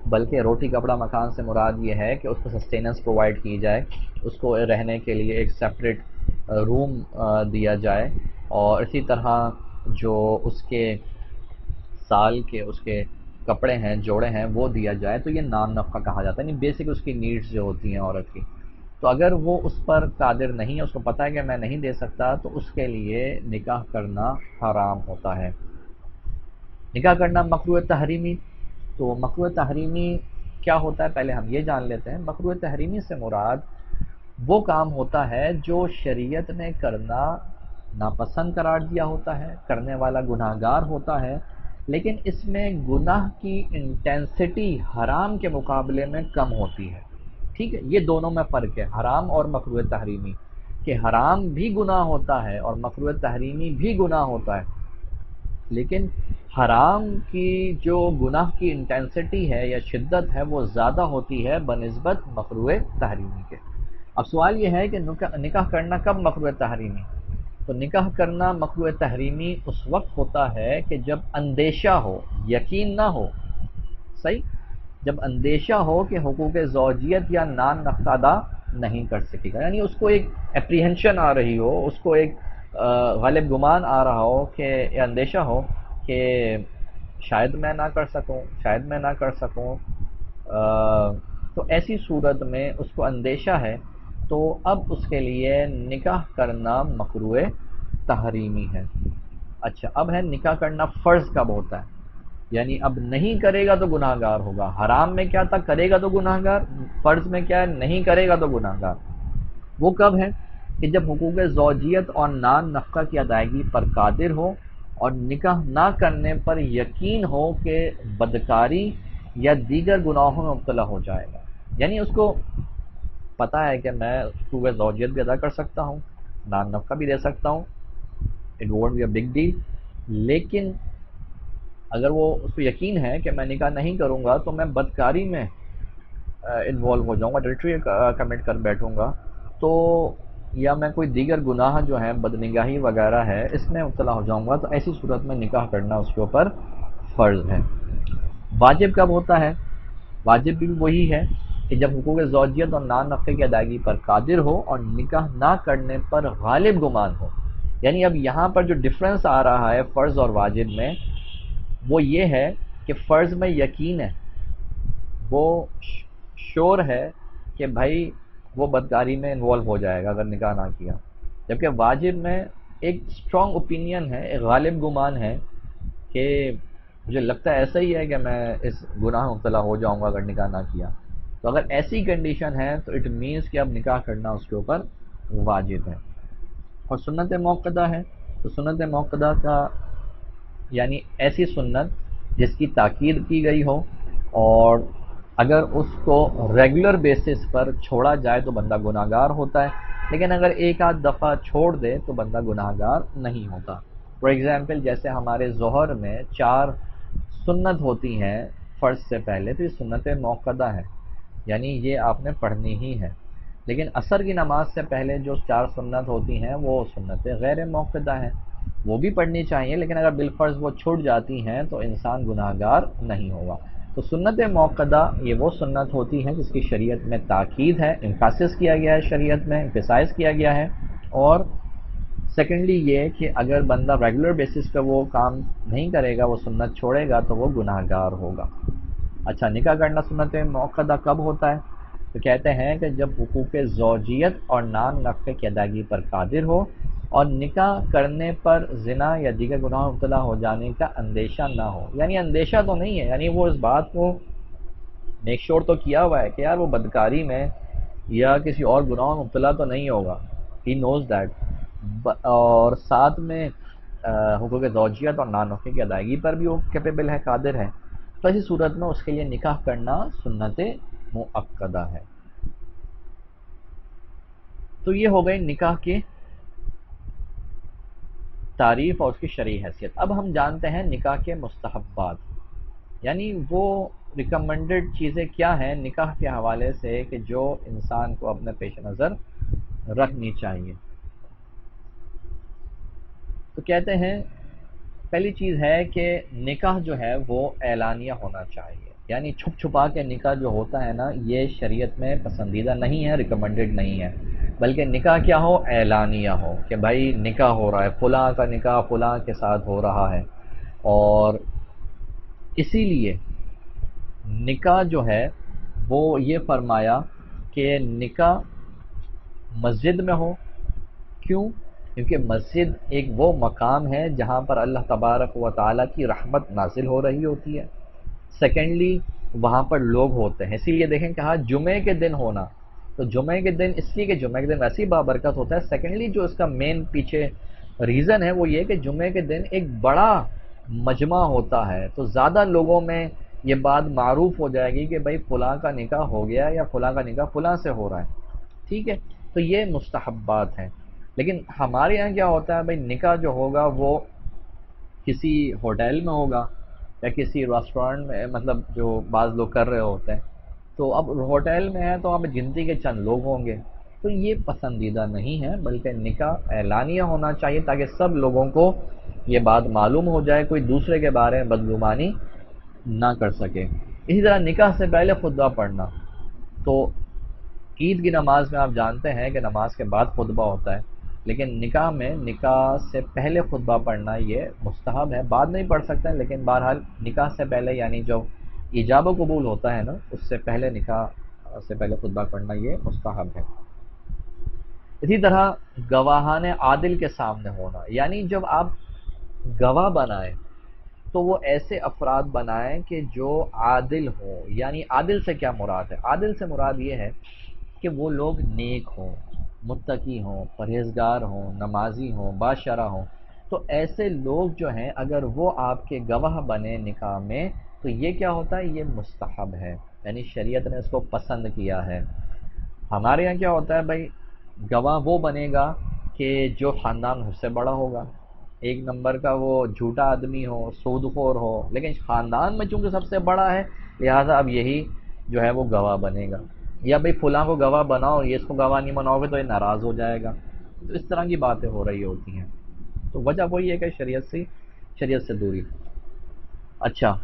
A: بلکہ روٹی کپڑا مکان سے مراد یہ ہے کہ اس کو سسٹیننس پرووائڈ کی جائے، اس کو رہنے کے لیے ایک سیپریٹ روم دیا جائے، اور اسی طرح جو اس کے سال کے اس کے کپڑے ہیں، جوڑے ہیں، وہ دیا جائے، تو یہ نان نفقہ کہا جاتا ہے، یعنی بیسک اس کی نیڈز جو ہوتی ہیں عورت کی۔ تو اگر وہ اس پر قادر نہیں ہے، اس کو پتہ ہے کہ میں نہیں دے سکتا، تو اس کے لیے نکاح کرنا حرام ہوتا ہے۔ نکاح کرنا مکروہ تحریمی، تو مکروہ تحریمی کیا ہوتا ہے پہلے ہم یہ جان لیتے ہیں۔ مکروہ تحریمی سے مراد وہ کام ہوتا ہے جو شریعت نے کرنا ناپسند قرار دیا ہوتا ہے، کرنے والا گناہ گار ہوتا ہے، لیکن اس میں گناہ کی انٹینسٹی حرام کے مقابلے میں کم ہوتی ہے۔ ٹھیک ہے، یہ دونوں میں فرق ہے، حرام اور مکروہ تحریمی، کہ حرام بھی گناہ ہوتا ہے اور مکروہ تحریمی بھی گناہ ہوتا ہے، لیکن حرام کی جو گناہ کی انٹینسٹی ہے یا شدت ہے وہ زیادہ ہوتی ہے بنسبت مکروہ تحریمی کے۔ اب سوال یہ ہے کہ نکاح کرنا کب مکروہ تحریمی؟ تو نکاح کرنا مکروہ تحریمی اس وقت ہوتا ہے کہ جب اندیشہ ہو، یقین نہ ہو۔ صحیح، جب اندیشہ ہو کہ حقوق زوجیت یا نان نفقہ ادا نہیں کر سکے گا، یعنی اس کو ایک اپریہنشن آ رہی ہو، اس کو ایک غالب گمان آ رہا ہو، کہ یہ اندیشہ ہو کہ شاید میں نہ کر سکوں، شاید میں نہ کر سکوں، تو ایسی صورت میں اس کو اندیشہ ہے، تو اب اس کے لیے نکاح کرنا مکروہ تحریمی ہے۔ اچھا، اب ہے نکاح کرنا فرض کب ہوتا ہے، یعنی اب نہیں کرے گا تو گناہ گار ہوگا۔ حرام میں کیا تھا، کرے گا تو گناہ گار، فرض میں کیا ہے، نہیں کرے گا تو گناہ گار۔ وہ کب ہے کہ جب حقوق زوجیت اور نان نفقہ کی ادائیگی پر قادر ہو اور نکاح نہ کرنے پر یقین ہو کہ بدکاری یا دیگر گناہوں میں مبتلا ہو جائے گا، یعنی اس کو پتہ ہے کہ میں حقوق زوجیت بھی ادا کر سکتا ہوں، نان نفقہ بھی دے سکتا ہوں، it won't be a big deal, لیکن اگر وہ اس کو یقین ہے کہ میں نکاح نہیں کروں گا تو میں بدکاری میں انوالو ہو جاؤں گا، اڈلٹری کمٹ کر بیٹھوں گا، تو یا میں کوئی دیگر گناہ جو ہیں بدنگاہی وغیرہ ہے اس میں مبتلا ہو جاؤں گا، تو ایسی صورت میں نکاح کرنا اس کے اوپر فرض ہے۔ واجب کب ہوتا ہے؟ واجب بھی وہی ہے کہ جب حقوق زوجیت اور نان نفقے کی ادائیگی پر قادر ہو اور نکاح نہ کرنے پر غالب گمان ہو، یعنی اب یہاں پر جو ڈفرنس آ رہا ہے فرض اور واجب میں، وہ یہ ہے کہ فرض میں یقین ہے، وہ شور ہے کہ بھائی وہ بدکاری میں انوالو ہو جائے گا اگر نکاح نہ کیا، جبکہ واجب میں ایک اسٹرانگ اوپینین ہے، ایک غالب گمان ہے کہ مجھے لگتا ہے ایسا ہی ہے کہ میں اس گناہ میں مبتلا ہو جاؤں گا اگر نکاح نہ کیا. تو اگر ایسی کنڈیشن ہے تو اٹ مینس کہ اب نکاح کرنا اس کے اوپر واجب ہے. اور سنت موقدہ ہے تو سنت موقدہ کا یعنی ایسی سنت جس کی تاکید کی گئی ہو، اور اگر اس کو ریگولر بیسس پر چھوڑا جائے تو بندہ گناہ گار ہوتا ہے، لیکن اگر ایک آدھ دفعہ چھوڑ دے تو بندہ گناہ گار نہیں ہوتا. فار ایگزامپل جیسے ہمارے ظہر میں 4 سنت ہوتی ہیں فرض سے پہلے، تو یہ سنت موقدہ ہے، یعنی یہ آپ نے پڑھنی ہی ہے. لیکن عصر کی نماز سے پہلے جو 4 سنت ہوتی ہیں وہ سنت غیر موقدہ ہیں، وہ بھی پڑھنی چاہیے، لیکن اگر بالفرض وہ چھوٹ جاتی ہیں تو انسان گناہ گار نہیں ہوگا. تو سنت موقدہ یہ وہ سنت ہوتی ہے جس کی شریعت میں تاکید ہے، امفاسس کیا گیا ہے، شریعت میں امفسائز کیا گیا ہے. اور سیکنڈلی یہ کہ اگر بندہ ریگولر بیسس پہ وہ کام نہیں کرے گا، وہ سنت چھوڑے گا تو وہ گناہ گار ہوگا. اچھا، نکاح کرنا سنت موقدہ کب ہوتا ہے؟ تو کہتے ہیں کہ جب حقوق زوجیت اور نان نفقے کی ادائیگی پر قادر ہو اور نکاح کرنے پر زنا یا دیگر گناہ میں مبتلا ہو جانے کا اندیشہ نہ ہو. یعنی اندیشہ تو نہیں ہے، یعنی وہ اس بات کو میک شور تو کیا ہوا ہے کہ یار وہ بدکاری میں یا کسی اور گناہ میں مبتلا تو نہیں ہوگا، ہی نوز دیٹ. اور ساتھ میں حقوق زوجیت اور نان نفقے کی ادائیگی پر بھی وہ کیپیبل ہے، قادر ہے. تو ایسی صورت میں اس کے لیے نکاح کرنا سنت مؤکدہ ہے. تو یہ ہو گئی نکاح کی تعریف اور اس کی شرعی حیثیت. اب ہم جانتے ہیں نکاح کے مستحبات، یعنی وہ ریکمنڈڈ چیزیں کیا ہیں نکاح کے حوالے سے کہ جو انسان کو اپنے پیش نظر رکھنی چاہیے. تو کہتے ہیں پہلی چیز ہے کہ نکاح جو ہے وہ اعلانیہ ہونا چاہیے. یعنی چھپ چھپا کے نکاح جو ہوتا ہے نا، یہ شریعت میں پسندیدہ نہیں ہے، ریکمنڈڈ نہیں ہے. بلکہ نکاح کیا ہو؟ اعلانیہ ہو کہ بھائی نکاح ہو رہا ہے، فلاں کا نکاح فلاں کے ساتھ ہو رہا ہے. اور اسی لیے نکاح جو ہے وہ یہ فرمایا کہ نکاح مسجد میں ہو. کیوں؟ کیونکہ مسجد ایک وہ مقام ہے جہاں پر اللہ تبارک و تعالیٰ کی رحمت نازل ہو رہی ہوتی ہے. سیکنڈلی وہاں پر لوگ ہوتے ہیں، اسی لیے دیکھیں کہا جمعے کے دن ہونا. تو جمعے کے دن اس لیے کہ جمعے کے دن ویسے ہی بابرکت ہوتا ہے. سیکنڈلی جو اس کا مین پیچھے ریزن ہے وہ یہ کہ جمعے کے دن ایک بڑا مجمع ہوتا ہے، تو زیادہ لوگوں میں یہ بات معروف ہو جائے گی کہ بھائی فلاں کا نکاح ہو گیا یا فلاں کا نکاح فلاں سے ہو رہا ہے. ٹھیک ہے، تو یہ مستحبات ہیں. لیکن ہمارے یہاں کیا ہوتا ہے، بھائی نکاح جو ہوگا وہ کسی ہوٹل میں ہوگا یا کسی ریسٹورینٹ میں، مطلب جو بعض لوگ کر رہے ہوتے ہیں. تو اب ہوٹل میں ہے تو وہاں پہ گنتی کے چند لوگ ہوں گے، تو یہ پسندیدہ نہیں ہے. بلکہ نکاح اعلانیہ ہونا چاہیے تاکہ سب لوگوں کو یہ بات معلوم ہو جائے، کوئی دوسرے کے بارے میں بدگمانی نہ کر سکے. اسی طرح نکاح سے پہلے خطبہ پڑھنا. تو عید کی نماز میں آپ جانتے ہیں کہ نماز کے بعد خطبہ ہوتا ہے، لیکن نکاح میں نکاح سے پہلے خطبہ پڑھنا یہ مستحب ہے. بعد نہیں پڑھ سکتے ہیں، لیکن بہرحال نکاح سے پہلے یعنی جو ایجاب و قبول ہوتا ہے نا، اس سے پہلے نکاح سے پہلے خطبہ پڑھنا یہ مستحب ہے. اسی طرح گواہان عادل کے سامنے ہونا، یعنی جب آپ گواہ بنائیں تو وہ ایسے افراد بنائیں کہ جو عادل ہوں. یعنی عادل سے کیا مراد ہے؟ عادل سے مراد یہ ہے کہ وہ لوگ نیک ہوں، متقی ہوں، پرہیزگار ہوں، نمازی ہوں، باشرہ ہوں. تو ایسے لوگ جو ہیں اگر وہ آپ کے گواہ بنے نکاح میں تو یہ کیا ہوتا ہے؟ یہ مستحب ہے، یعنی شریعت نے اس کو پسند کیا ہے. ہمارے یہاں کیا ہوتا ہے بھائی، گواہ وہ بنے گا کہ جو خاندان اس سے بڑا ہوگا، ایک نمبر کا وہ جھوٹا آدمی ہو، سود خور ہو، لیکن خاندان میں چونکہ سب سے بڑا ہے لہٰذا اب یہی جو ہے وہ گواہ بنے گا. یا بھئی فلاں کو گواہ بناؤ، یہ اس کو گواہ نہیں بناؤ گے تو یہ ناراض ہو جائے گا. تو اس طرح کی باتیں ہو رہی ہوتی ہیں. تو وجہ وہی ہے کہ شریعت سے دوری. اچھا،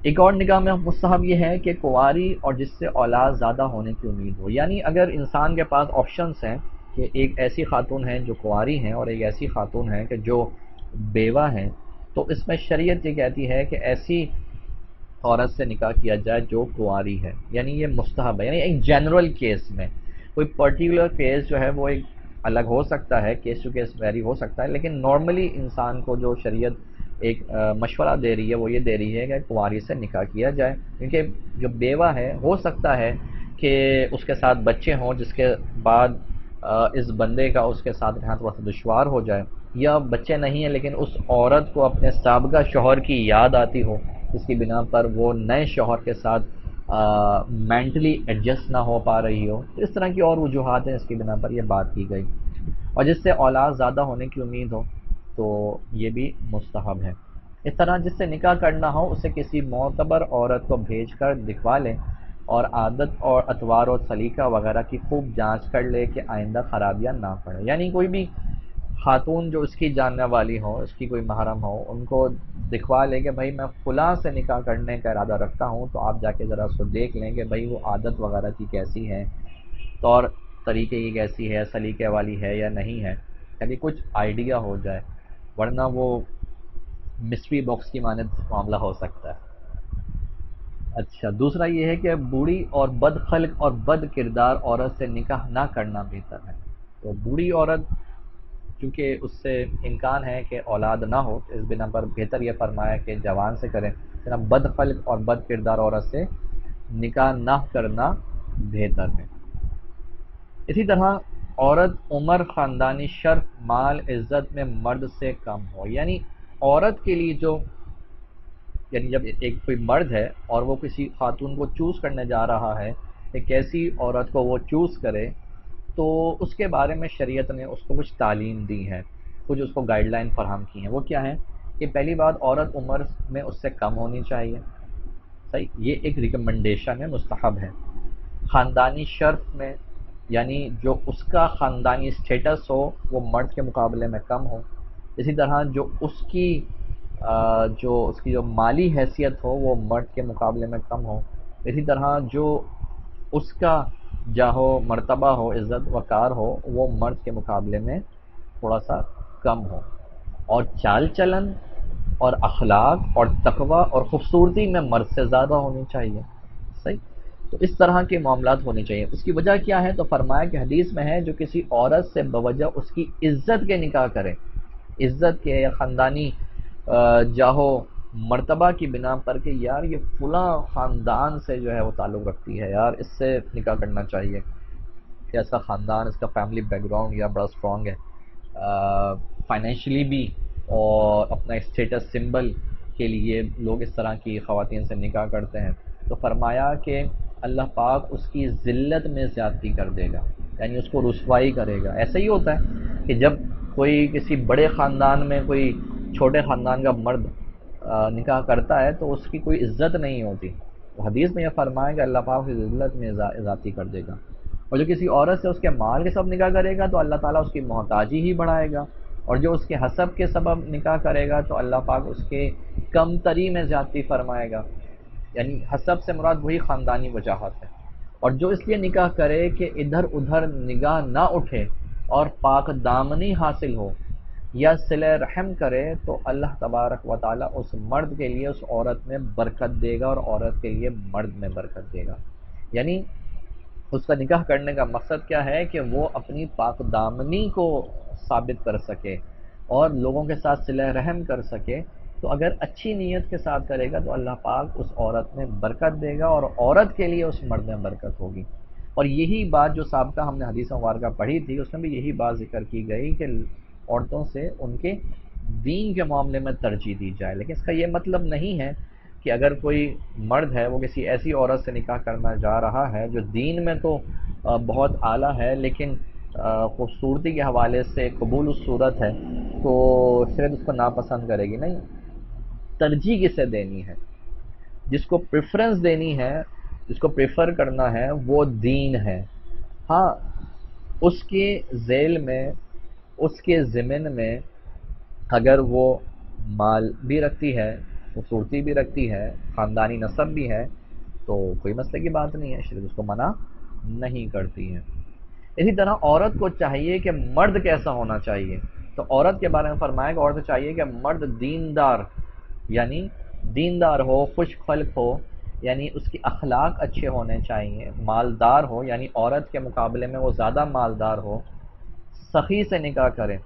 A: ایک اور نکاح میں مستحب یہ ہے کہ کنواری اور جس سے اولاد زیادہ ہونے کی امید ہو. یعنی اگر انسان کے پاس آپشنس ہیں کہ ایک ایسی خاتون ہے جو کنواری ہیں اور ایک ایسی خاتون ہے کہ جو بیوہ ہیں، تو اس میں شریعت یہ کہتی ہے کہ ایسی عورت سے نکاح کیا جائے جو کنواری ہے. یعنی یہ مستحب ہے، یعنی ایک جنرل کیس میں. کوئی پرٹیکولر کیس جو ہے وہ ایک الگ ہو سکتا ہے، کیس ٹو کیس ویری ہو سکتا ہے، لیکن نارملی انسان کو جو شریعت ایک مشورہ دے رہی ہے وہ یہ دے رہی ہے کہ کنواری سے نکاح کیا جائے، کیونکہ جو بیوہ ہے ہو سکتا ہے کہ اس کے ساتھ بچے ہوں، جس کے بعد اس بندے کا اس کے ساتھ رہنا تھوڑا سا دشوار ہو جائے، یا بچے نہیں ہیں لیکن اس عورت کو اپنے سابقہ شوہر کی یاد آتی ہو، جس کی بنا پر وہ نئے شوہر کے ساتھ مینٹلی ایڈجسٹ نہ ہو پا رہی ہو، اس طرح کی اور وجوہات ہیں، اس کی بنا پر یہ بات کی گئی، اور جس سے اولاد زیادہ ہونے کی امید ہو تو یہ بھی مستحب ہے۔ اس طرح جس سے نکاح کرنا ہو اسے کسی معتبر عورت کو بھیج کر دکھوا لیں، اور عادت اور اطوار و سلیقہ وغیرہ کی خوب جانچ کر لے کہ آئندہ خرابیاں نہ پڑے، یعنی کوئی بھی خاتون جو اس کی جاننے والی ہو، اس کی کوئی محرم ہو، ان کو دکھوا لے کہ بھائی میں فلاں سے نکاح کرنے کا ارادہ رکھتا ہوں، تو آپ جا کے ذرا اس کو دیکھ لیں کہ بھائی وہ عادت وغیرہ کی کیسی ہے، طور طریقے کی کیسی ہے، سلیقے والی ہے یا نہیں ہے، یعنی کچھ آئیڈیا ہو جائے، ورنہ وہ مسٹری باکس کی مانند معاملہ ہو سکتا ہے۔ اچھا، دوسرا یہ ہے کہ بوڑھی اور بد خلق اور بد کردار عورت سے نکاح نہ کرنا بہتر ہے۔ تو بوڑھی عورت چونکہ اس سے امکان ہے کہ اولاد نہ ہو، اس بنا پر بہتر یہ فرمایا کہ جوان سے کریں، صرف بد خلق اور بد کردار عورت سے نکاح نہ کرنا بہتر ہے۔ اسی طرح عورت عمر، خاندانی شرف، مال، عزت میں مرد سے کم ہو، یعنی عورت کے لیے جو، یعنی جب ایک کوئی مرد ہے اور وہ کسی خاتون کو چوز کرنے جا رہا ہے کہ کیسی عورت کو وہ چوز کرے، تو اس کے بارے میں شریعت نے اس کو کچھ تعلیم دی ہے، کچھ اس کو گائیڈ لائن فراہم کی ہیں۔ وہ کیا ہیں کہ پہلی بات، عورت عمر میں اس سے کم ہونی چاہیے، صحیح، یہ ایک ریکمنڈیشن ہے، مستحب ہے۔ خاندانی شرف میں، یعنی جو اس کا خاندانی اسٹیٹس ہو وہ مرد کے مقابلے میں کم ہو۔ اسی طرح جو اس کی جو مالی حیثیت ہو وہ مرد کے مقابلے میں کم ہو۔ اسی طرح جو اس کا جاہو مرتبہ ہو، عزت وقار ہو، وہ مرد کے مقابلے میں تھوڑا سا کم ہو، اور چال چلن اور اخلاق اور تقوی اور خوبصورتی میں مرد سے زیادہ ہونی چاہیے، صحیح۔ تو اس طرح کے معاملات ہونے چاہیے۔ اس کی وجہ کیا ہے؟ تو فرمایا کہ حدیث میں ہے جو کسی عورت سے بوجہ اس کی عزت کے نکاح کرے، عزت کے یا خاندانی جاہو مرتبہ کی بنا پر کہ یار یہ فلاں خاندان سے جو ہے وہ تعلق رکھتی ہے، یار اس سے نکاح کرنا چاہیے، کہ اس کا خاندان، اس کا فیملی بیک گراؤنڈ یا بڑا اسٹرانگ ہے فائنینشلی بھی، اور اپنا اسٹیٹس سمبل کے لیے لوگ اس طرح کی خواتین سے نکاح کرتے ہیں، تو فرمایا کہ اللہ پاک اس کی ذلت میں زیادتی کر دے گا، یعنی اس کو رسوائی کرے گا۔ ایسا ہی ہوتا ہے کہ جب کوئی کسی بڑے خاندان میں کوئی چھوٹے خاندان کا مرد نکاح کرتا ہے تو اس کی کوئی عزت نہیں ہوتی، تو حدیث میں یہ فرمایا کہ اللہ پاک کی ذلت میں اضافی کر دے گا۔ اور جو کسی عورت سے اس کے مال کے سبب نکاح کرے گا تو اللہ تعالیٰ اس کی محتاجی ہی بڑھائے گا، اور جو اس کے حسب کے سبب نکاح کرے گا تو اللہ پاک اس کے کمتری میں زیادتی فرمائے گا، یعنی حسب سے مراد وہی خاندانی وجاہت ہے۔ اور جو اس لیے نکاح کرے کہ ادھر ادھر نگاہ نہ اٹھے اور پاک دامنی حاصل ہو یا صلہ رحم کرے، تو اللہ تبارک و تعالیٰ اس مرد کے لیے اس عورت میں برکت دے گا، اور عورت کے لیے مرد میں برکت دے گا۔ یعنی اس کا نکاح کرنے کا مقصد کیا ہے کہ وہ اپنی پاک دامنی کو ثابت کر سکے اور لوگوں کے ساتھ صلہ رحم کر سکے، تو اگر اچھی نیت کے ساتھ کرے گا تو اللہ پاک اس عورت میں برکت دے گا، اور عورت کے لیے اس مرد میں برکت ہوگی۔ اور یہی بات جو سابقہ ہم نے حدیث مبارکہ پڑھی تھی، اس میں بھی یہی بات ذکر کی گئی کہ عورتوں سے ان کے دین کے معاملے میں ترجیح دی جائے، لیکن اس کا یہ مطلب نہیں ہے کہ اگر کوئی مرد ہے وہ کسی ایسی عورت سے نکاح کرنا جا رہا ہے جو دین میں تو بہت اعلیٰ ہے لیکن خوبصورتی کے حوالے سے قبول الصورت ہے، تو شاید اس کو ناپسند کرے گی، نہیں، ترجیح کسے دینی ہے؟ جس کو پریفرنس دینی ہے، جس کو پریفر کرنا ہے وہ دین ہے۔ ہاں، اس کے ذیل میں، اس کے ضمن میں اگر وہ مال بھی رکھتی ہے، خوبصورتی بھی رکھتی ہے، خاندانی نسب بھی ہے، تو کوئی مسئلے کی بات نہیں ہے، شریعت اس کو منع نہیں کرتی ہے۔ اسی طرح عورت کو چاہیے کہ مرد کیسا ہونا چاہیے، تو عورت کے بارے میں فرمایا کہ عورت چاہیے کہ مرد دیندار، یعنی دیندار ہو، خوش خلق ہو، یعنی اس کی اخلاق اچھے ہونے چاہیے، مالدار ہو، یعنی عورت کے مقابلے میں وہ زیادہ مالدار ہو، سخی سے نکاح کریں،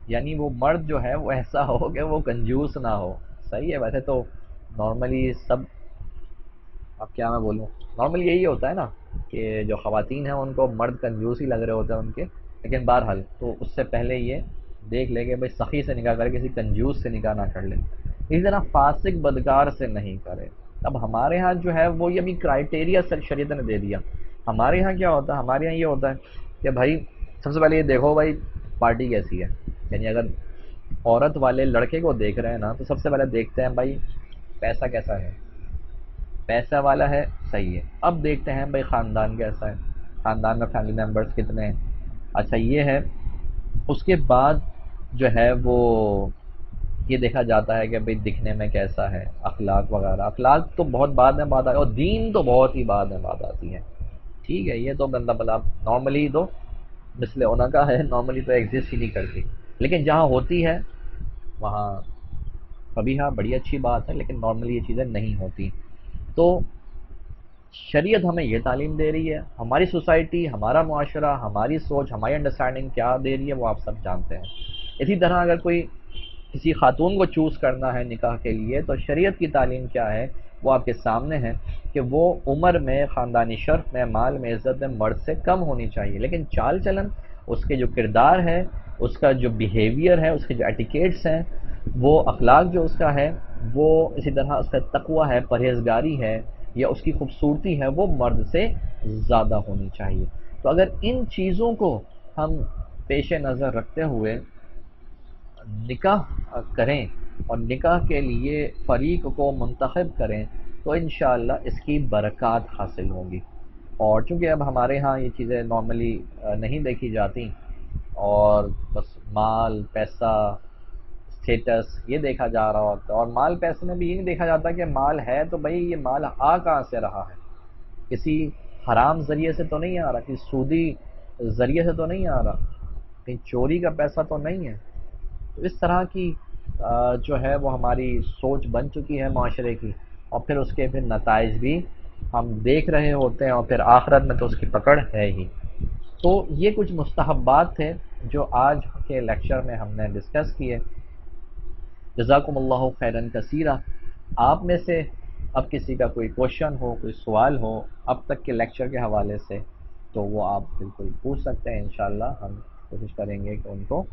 A: یعنی وہ مرد جو ہے وہ ایسا ہو کہ وہ کنجوس نہ ہو. صحیح ہے، ویسے تو نارملی سب، اب کیا میں بولوں، نارمل یہی ہوتا ہے نا کہ جو خواتین ہیں ان کو مرد کنجوس ہی لگ رہے ہوتے ہیں ان کے. لیکن بہرحال تو اس سے پہلے یہ دیکھ لے کہ بھائی سخی سے نکاح کرے، کسی کنجوس سے نکاح نہ کر لے. اسی طرح فاسق بدکار سے نہیں کرے. اب ہمارے ہاں جو ہے وہ یہ بھی کرائٹیریا شریعت نے دے دیا. ہمارے ہاں کیا ہوتا ہے، ہمارے یہاں یہ ہوتا ہے کہ بھائی سب سے پہلے یہ دیکھو بھائی پارٹی کیسی ہے. یعنی اگر عورت والے لڑکے کو دیکھ رہے ہیں نا تو سب سے پہلے دیکھتے ہیں بھائی پیسہ کیسا ہے، پیسہ والا ہے صحیح ہے. اب دیکھتے ہیں بھائی خاندان کیسا ہے، خاندان میں فیملی ممبرس کتنے ہیں. اچھا یہ ہے. اس کے بعد جو ہے وہ یہ دیکھا جاتا ہے کہ بھئی دکھنے میں کیسا ہے، اخلاق وغیرہ. اخلاق تو بہت بعد میں بات آئی، اور دین تو بہت ہی بعد میں بات آتی ہے. ٹھیک ہے، یہ تو بندہ بلا نارملی تو مثل ہونا کا ہے، نارملی تو ایگزسٹ ہی نہیں کرتی. لیکن جہاں ہوتی ہے وہاں کبھی ہاں بڑی اچھی بات ہے، لیکن نارملی یہ چیزیں نہیں ہوتی. تو شریعت ہمیں یہ تعلیم دے رہی ہے. ہماری سوسائٹی، ہمارا معاشرہ، ہماری سوچ، ہماری انڈرسٹینڈنگ کیا دے رہی ہے وہ آپ سب جانتے ہیں. اسی طرح اگر کوئی کسی خاتون کو چوز کرنا ہے نکاح کے لیے تو شریعت کی تعلیم کیا ہے وہ آپ کے سامنے ہے کہ وہ عمر میں، خاندانی شرف میں، مال میں، عزت میں مرد سے کم ہونی چاہیے. لیکن چال چلن، اس کے جو کردار ہے، اس کا جو بیہیویئر ہے، اس کے جو ایٹیکیٹس ہیں، وہ اخلاق جو اس کا ہے، وہ اسی طرح اس کا تقوی ہے، پرہیزگاری ہے، یا اس کی خوبصورتی ہے، وہ مرد سے زیادہ ہونی چاہیے. تو اگر ان چیزوں کو ہم پیش نظر رکھتے ہوئے نکاح کریں اور نکاح کے لیے فریق کو منتخب کریں تو انشاءاللہ اس کی برکات حاصل ہوں گی. اور چونکہ اب ہمارے ہاں یہ چیزیں نارملی نہیں دیکھی جاتی، اور بس مال پیسہ اسٹیٹس یہ دیکھا جا رہا ہوتا ہے. اور مال پیسے میں بھی یہ نہیں دیکھا جاتا کہ مال ہے تو بھائی یہ مال آ کہاں سے رہا ہے، کسی حرام ذریعے سے تو نہیں آ رہا، کسی سودی ذریعے سے تو نہیں آ رہا، کہیں چوری کا پیسہ تو نہیں ہے. تو اس طرح کی جو ہے وہ ہماری سوچ بن چکی ہے معاشرے کی، اور پھر اس کے پھر نتائج بھی ہم دیکھ رہے ہوتے ہیں، اور پھر آخرت میں تو اس کی پکڑ ہے ہی. تو یہ کچھ مستحبات تھے جو آج کے لیکچر میں ہم نے ڈسکس کیے. جزاکم اللہ خیرن کثیرہ. آپ میں سے اب کسی کا کوئی کوشچن ہو، کوئی سوال ہو اب تک کے لیکچر کے حوالے سے تو وہ آپ بالکل پوچھ سکتے ہیں. انشاءاللہ ہم کوشش کریں گے کہ ان کو